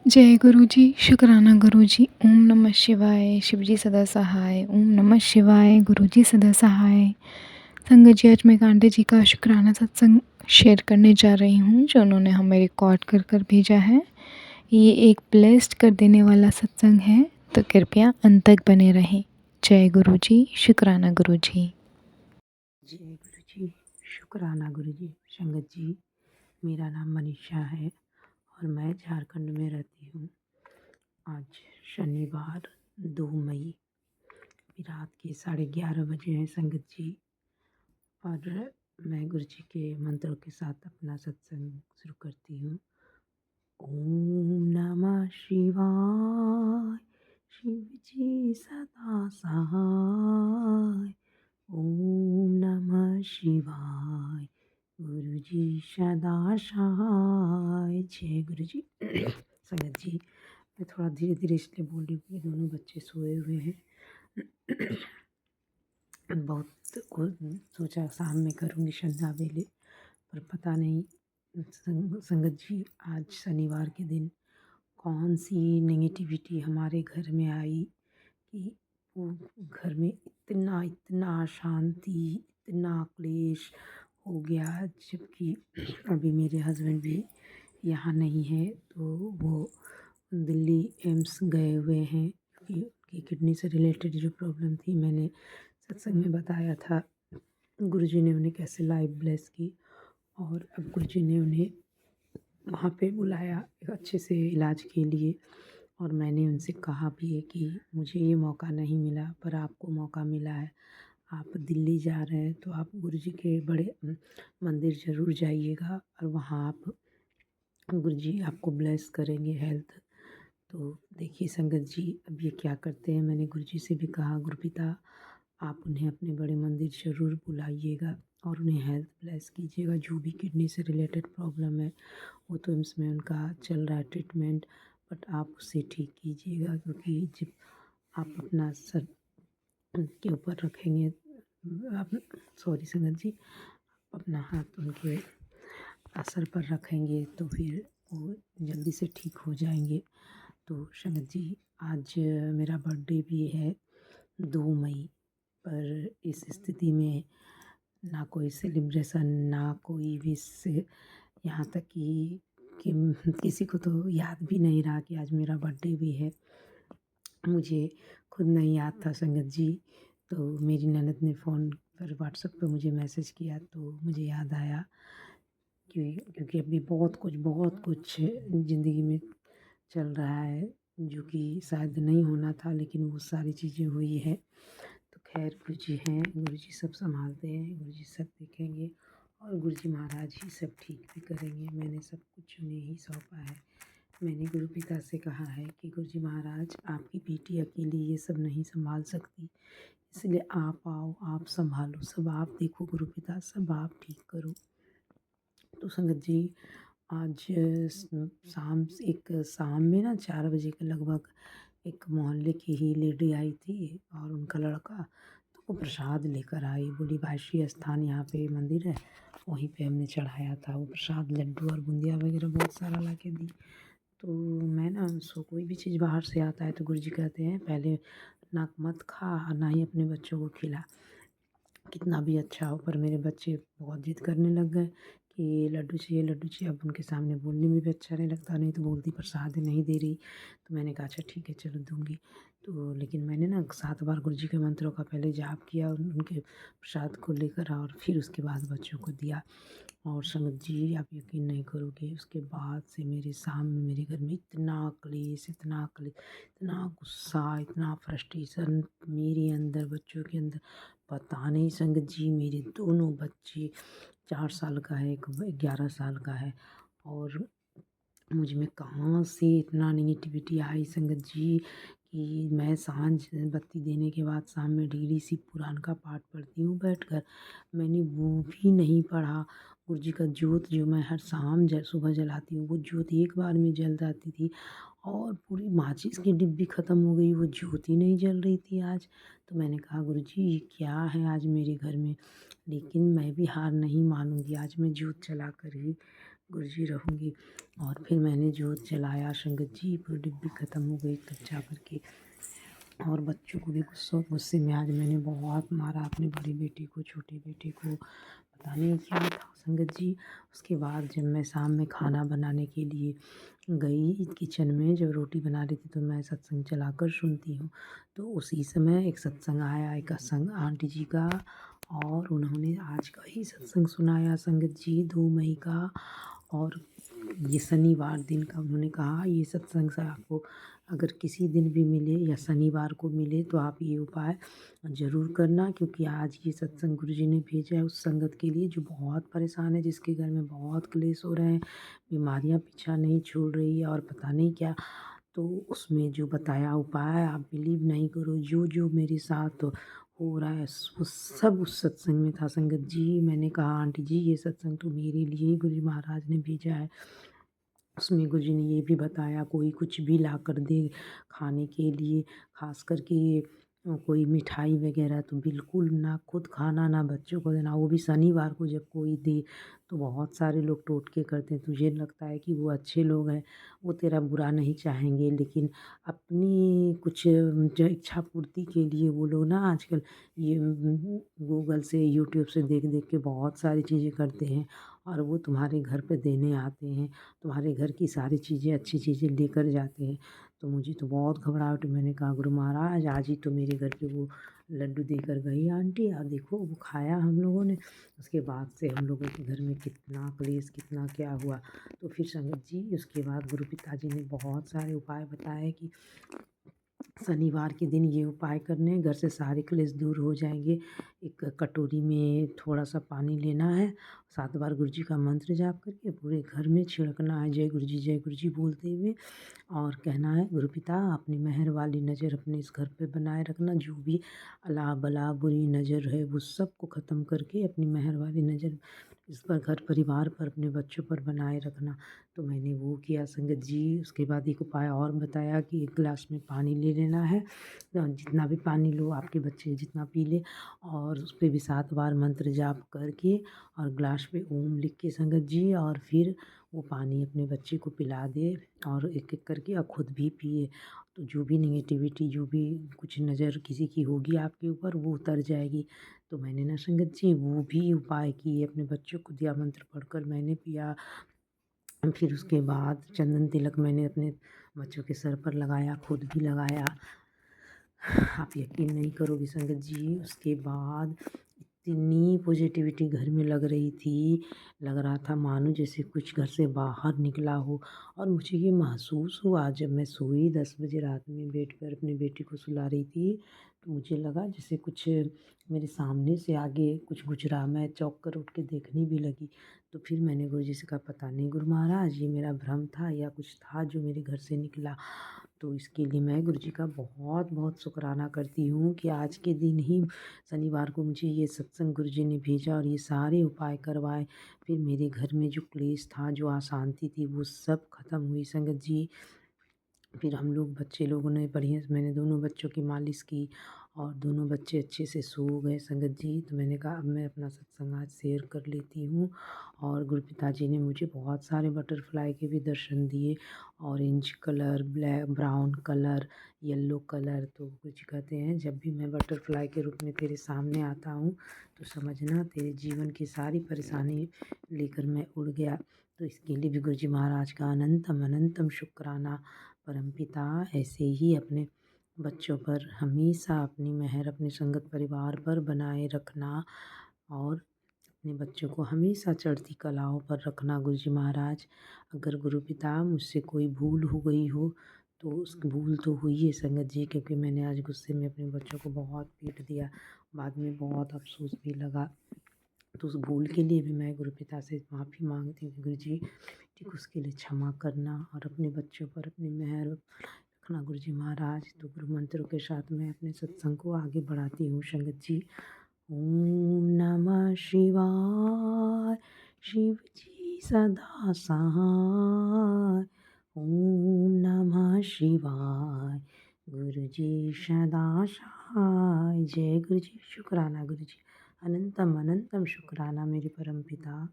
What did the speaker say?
जय गुरु जी, शुक्राना गुरु जी। ओम नमः शिवाय, शिव जी सदा सहाय। ओम नमः शिवाय, गुरु जी सदा सहाय। संगत जी, आज मैं कांटे जी का शुक्राना सत्संग शेयर करने जा रही हूँ, जो उन्होंने हमें रिकॉर्ड कर कर भेजा है। ये एक ब्लेस्ड कर देने वाला सत्संग है, तो कृपया अंत तक बने रहें। जय गुरु जी, शुक्राना गुरु जी। जय गुरु जी, शुक्राना गुरु जी। संगत जी, मेरा नाम मनीषा है और मैं झारखंड में रहती हूँ। आज शनिवार 2 मई रात के 11:30 बजे हैं संगत जी, और मैं गुरु जी के मंत्रों के साथ अपना सत्संग शुरू करती हूँ। ओम नमः शिवाय, शिव जी सदा सहाय। ओम नमः शिवाय, गुरु जी सदा सहाय। जय गुरु जी। संगत जी, मैं थोड़ा धीरे धीरे इसलिए बोल रही हूँ कि दोनों बच्चे सोए हुए हैं। बहुत को सोचा शाम में करूँगी संध्या वेले, पर पता नहीं संगत जी आज शनिवार के दिन कौन सी नेगेटिविटी हमारे घर में आई कि वो घर में इतना इतना अशांति, इतना क्लेश हो गया। जबकि अभी मेरे हस्बैंड भी यहाँ नहीं है, तो वो दिल्ली एम्स गए हुए हैं क्योंकि उनकी किडनी से रिलेटेड जो प्रॉब्लम थी, मैंने सत्संग में बताया था। गुरुजी ने उन्हें कैसे लाइफ ब्लेस की, और अब गुरुजी ने उन्हें वहाँ पे बुलाया एक अच्छे से इलाज के लिए। और मैंने उनसे कहा भी है कि मुझे ये मौका नहीं मिला, पर आपको मौका मिला है। आप दिल्ली जा रहे हैं तो आप गुरुजी के बड़े मंदिर ज़रूर जाइएगा, और वहाँ आप गुरुजी आपको ब्लेस करेंगे हेल्थ। तो देखिए संगत जी, अब ये क्या करते हैं। मैंने गुरुजी से भी कहा, गुरुपिता आप उन्हें अपने बड़े मंदिर ज़रूर बुलाइएगा और उन्हें हेल्थ ब्लेस कीजिएगा। जो भी किडनी से रिलेटेड प्रॉब्लम है, वो तो इसमें उनका चल रहा है ट्रीटमेंट, बट आप उसे ठीक कीजिएगा, क्योंकि जब आप अपना सर के ऊपर रखेंगे, आप सॉरी संगत जी, अपना हाथ उनके सर पर रखेंगे तो फिर वो जल्दी से ठीक हो जाएंगे। तो संगत जी, आज मेरा बर्थडे भी है 2 मई, पर इस स्थिति में ना कोई सेलिब्रेशन, ना कोई विश, यहाँ तक कि किसी को तो याद भी नहीं रहा कि आज मेरा बर्थडे भी है। मुझे खुद नहीं याद था संगत जी, तो मेरी ननद ने फ़ोन पर व्हाट्सएप पे मुझे मैसेज किया, तो मुझे याद आया क्योंकि अभी बहुत कुछ ज़िंदगी में चल रहा है जो कि शायद नहीं होना था, लेकिन वो सारी चीज़ें हुई है। तो खैर गुरुजी हैं, गुरुजी सब संभालते हैं, गुरुजी सब देखेंगे, और गुरुजी महाराज ही सब ठीक भी करेंगे। मैंने सब कुछ उन्हें ही सौंपा है। मैंने गुरु पिता से कहा है कि गुरुजी महाराज, आपकी बेटी अकेली ये सब नहीं संभाल सकती, इसलिए आप आओ, आप संभालो, सब आप देखो गुरु पिता, सब आप ठीक करो। तो संगत जी, आज शाम में ना 4 बजे के लगभग एक मोहल्ले की ही लेडी आई थी और उनका लड़का, तो वो प्रसाद लेकर आई। बोली वाशी स्थान यहाँ पे मंदिर है, वहीं पे हमने चढ़ाया था वो प्रसाद, लड्डू और बूंदिया वगैरह बहुत सारा ला के दी। तो मैं ना सो कोई भी चीज़ बाहर से आता है तो गुरुजी कहते हैं पहले ना मत खा और ना ही अपने बच्चों को खिला, कितना भी अच्छा हो। पर मेरे बच्चे बहुत ज़िद करने लग गए कि लड्डू चाहिए, लड्डू चाहिए। अब उनके सामने बोलने में भी अच्छा नहीं लगता, नहीं तो बोलती प्रसाद नहीं दे रही। तो मैंने कहा अच्छा ठीक है चलो दूँगी। तो लेकिन मैंने ना 7 बार गुरुजी के मंत्रों का पहले जाप किया उनके प्रसाद को लेकर, और फिर उसके बाद बच्चों को दिया। और संगत जी, आप यकीन नहीं करोगे, उसके बाद से मेरे सामने मेरे घर में इतना क्लेश, इतना क्लेश, इतना गुस्सा, इतना फ्रस्ट्रेशन मेरे अंदर, बच्चों के अंदर, पता नहीं संगत जी। मेरे दोनों बच्चे, 4 साल का है, एक 11 साल का है, और मुझ में कहाँ से इतना नेगेटिविटी आई संगत जी कि मैं सांझ बत्ती देने के बाद शाम में डेली शिव पुराण का पाठ पढ़ती हूँ बैठकर। मैंने वो भी नहीं पढ़ा। गुरुजी का जोत जो मैं हर शाम सुबह जलाती हूँ, वो जोत एक बार में जल जाती थी, और पूरी माचिस की डिब्बी ख़त्म हो गई, वो जोत ही नहीं जल रही थी आज। तो मैंने कहा गुरुजी ये क्या है आज मेरे घर में, लेकिन मैं भी हार नहीं मानूंगी, आज मैं जोत जला कर ही गुरुजी रहूँगी। और फिर मैंने जोत जलाया, संगत जी पूरी डिब्बी ख़त्म हो गई तब जा कर के। और बच्चों को भी गुस्से में आज मैंने बहुत मारा, अपनी बड़ी बेटी को, छोटी बेटी को, पता नहीं क्या था संगत जी। उसके बाद जब मैं शाम में खाना बनाने के लिए गई किचन में, जब रोटी बना रही थी तो मैं सत्संग चलाकर सुनती हूँ। तो उसी समय एक सत्संग आया, एक सत्संग आंटी जी का, और उन्होंने आज का ही सत्संग सुनाया संगत जी, 2 मई का। और ये शनिवार दिन का उन्होंने कहा, ये सत्संग से आपको अगर किसी दिन भी मिले या शनिवार को मिले तो आप ये उपाय ज़रूर करना, क्योंकि आज ये सत्संग गुरुजी ने भेजा है उस संगत के लिए जो बहुत परेशान है, जिसके घर में बहुत क्लेश हो रहे हैं, बीमारियां पीछा नहीं छोड़ रही है और पता नहीं क्या। तो उसमें जो बताया उपाय आप बिलीव नहीं करो, जो जो मेरे साथ हो रहा है वो सब उस सत्संग में था संगत जी। मैंने कहा आंटी जी ये सत्संग तो मेरे लिए ही गुरु महाराज ने भेजा है। उसमें गुरुजी ने ये भी बताया, कोई कुछ भी ला कर दे खाने के लिए, ख़ास करके कोई मिठाई वग़ैरह तो बिल्कुल ना खुद खाना ना बच्चों को देना, वो भी शनिवार को जब कोई दे तो बहुत सारे लोग टोटके करते हैं। तुझे लगता है कि वो अच्छे लोग हैं, वो तेरा बुरा नहीं चाहेंगे, लेकिन अपनी कुछ जो इच्छा पूर्ति के लिए वो लोग ना आजकल ये गूगल से, यूट्यूब से देख देख के बहुत सारी चीज़ें करते हैं और वो तुम्हारे घर पे देने आते हैं, तुम्हारे घर की सारी चीज़ें, अच्छी चीज़ें लेकर जाते हैं। तो मुझे तो बहुत घबराहट, मैंने कहा गुरु महाराज आज ही तो मेरे घर पे वो लड्डू देकर गई आंटी, और देखो वो खाया हम लोगों ने। उसके बाद से हम लोगों के घर में कितना क्लेश, कितना क्या हुआ। तो फिर संगत जी उसके बाद गुरु पिताजी ने बहुत सारे उपाय बताए कि शनिवार के दिन ये उपाय करने हैं, घर से सारे क्लेश दूर हो जाएंगे। एक कटोरी में थोड़ा सा पानी लेना है, 7 बार गुरुजी का मंत्र जाप करके पूरे घर में छिड़कना है, जय गुरु जी बोलते हुए, और कहना है गुरु पिता अपनी मेहर वाली नज़र अपने इस घर पे बनाए रखना, जो भी अला बला बुरी नज़र है वो सब को ख़त्म करके अपनी मेहर वाली नज़र इस पर, घर परिवार पर, अपने बच्चों पर बनाए रखना। तो मैंने वो किया संगत जी। उसके बाद एक उपाय और बताया कि 1 गिलास में पानी ले लेना है, जितना भी पानी लो आपके बच्चे जितना पी ले, और उस पे भी 7 बार मंत्र जाप करके और गिलास पे ओम लिख के संगत जी, और फिर वो पानी अपने बच्चे को पिला दे और एक-एक करके और खुद भी पिए। तो जो भी नेगेटिविटी, जो भी कुछ नज़र किसी की होगी आपके ऊपर वो उतर जाएगी। तो मैंने ना संगत जी वो भी उपाय किए, अपने बच्चों को दिया, मंत्र पढ़कर मैंने पिया। फिर उसके बाद चंदन तिलक मैंने अपने बच्चों के सर पर लगाया, खुद भी लगाया। आप यकीन नहीं करोगे संगत जी, उसके बाद इतनी पॉजिटिविटी घर में लग रही थी, लग रहा था मानो जैसे कुछ घर से बाहर निकला हो। और मुझे ये महसूस हुआ जब मैं सोई 10 बजे रात में बेड पर अपनी बेटी को सुला रही थी, तो मुझे लगा जैसे कुछ मेरे सामने से आगे कुछ गुजरा, मैं चौंक कर उठ के देखने भी लगी। तो फिर मैंने गुरुजी से कहा पता नहीं गुरु महाराज ये मेरा भ्रम था या कुछ था जो मेरे घर से निकला। तो इसके लिए मैं गुरुजी का बहुत बहुत शुक्राना करती हूँ कि आज के दिन ही शनिवार को मुझे ये सत्संग गुरुजी ने भेजा और ये सारे उपाय करवाए। फिर मेरे घर में जो क्लेश था, जो अशांति थी वो सब ख़त्म हुई संगत जी। फिर हम लोग बच्चे लोगों ने बढ़िया से, मैंने दोनों बच्चों की मालिश की और दोनों बच्चे अच्छे से सो गए संगत जी। तो मैंने कहा अब मैं अपना सत्संग आज शेयर कर लेती हूँ। और गुरु पिताजी ने मुझे बहुत सारे बटरफ्लाई के भी दर्शन दिए, orange colour, black, brown colour, yellow colour. तो कुछ कहते हैं जब भी मैं बटरफ्लाई के रूप में तेरे सामने आता हूँ तो समझना तेरे जीवन की सारी परेशानी लेकर मैं उड़ गया। तो इसके लिए भी गुरुजी महाराज का अनंतम अनंतम शुक्राना। परमपिता ऐसे ही अपने बच्चों पर हमेशा अपनी मेहर अपने संगत परिवार पर बनाए रखना, और अपने बच्चों को हमेशा चढ़ती कलाओं पर रखना गुरुजी महाराज। अगर गुरु पिता मुझसे कोई भूल हो गई हो तो उस भूल तो हुई है संगत जी, क्योंकि मैंने आज गुस्से में अपने बच्चों को बहुत पीट दिया, बाद में बहुत अफसोस भी लगा। तो उस भूल के लिए भी मैं गुरु पिता से माफ़ी मांगती हूँ कि गुरु जी बेटी को उसके लिए क्षमा करना और अपने बच्चों पर अपनी मेहर रखना गुरुजी महाराज। तो गुरु मंत्रों के साथ मैं अपने सत्संग को आगे बढ़ाती हूँ संगत जी। ओम नमः शिवाय, शिव जी सदा सहाय। ओम नमः शिवाय, गुरु जी सदा सहाय। जय गुरु जी। शुक्राना गुरु जी, अनंतम अनंतम शुक्राना मेरे परम पिता।